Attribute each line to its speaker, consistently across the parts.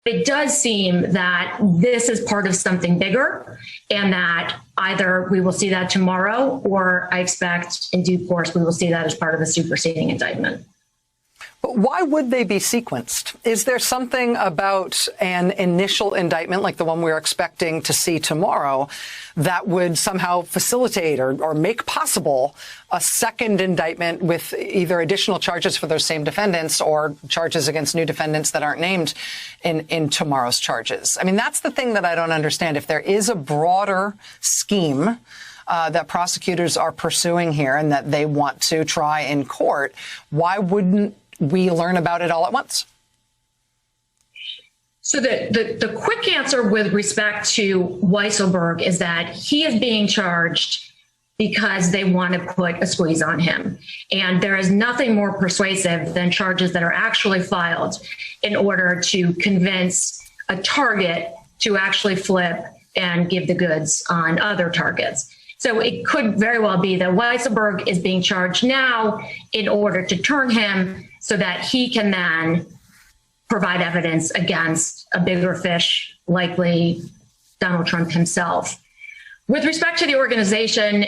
Speaker 1: It does seem that this is part of something bigger, and that either we will see that tomorrow, or I expect in due course we will see that as part of a superseding indictment.
Speaker 2: But why would they be sequenced? Is there something about an initial indictment, like the one we're expecting to see tomorrow, that would somehow facilitate or make possible a second indictment with either additional charges for those same defendants or charges against new defendants that aren't named in tomorrow's charges? I mean, that's the thing that I don't understand. If there is a broader scheme that prosecutors are pursuing here and that they want to try in court, why wouldn't we learn about it all at once?
Speaker 1: So the quick answer with respect to Weisselberg is that he is being charged because they want to put a squeeze on him. And there is nothing more persuasive than charges that are actually filed in order to convince a target to actually flip and give the goods on other targets. So it could very well be that Weisselberg is being charged now in order to turn him so that he can then provide evidence against a bigger fish, likely Donald Trump himself. With respect to the organization,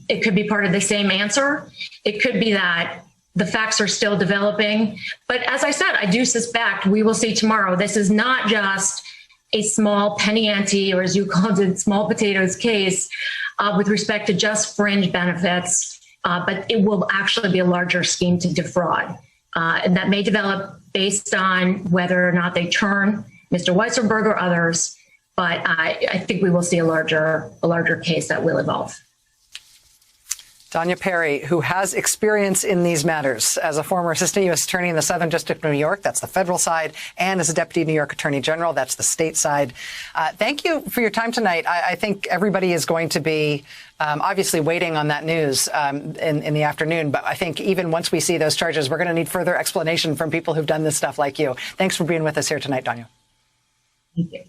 Speaker 1: it could be part of the same answer. It could be that the facts are still developing. But as I said, I do suspect we will see tomorrow. This is not just a small penny ante, or as you called it, small potatoes case with respect to just fringe benefits, but it will actually be a larger scheme to defraud. And that may develop based on whether or not they turn Mr. Weisselberg or others. But I think we will see a larger case that will evolve.
Speaker 2: Danya Perry, who has experience in these matters as a former assistant U.S. attorney in the Southern District of New York, that's the federal side, and as a deputy New York attorney general, that's the state side. Thank you for your time tonight. I think everybody is going to be obviously waiting on that news in the afternoon. But I think even once we see those charges, we're going to need further explanation from people who've done this stuff like you. Thanks for being with us here tonight, Danya.
Speaker 1: Thank you.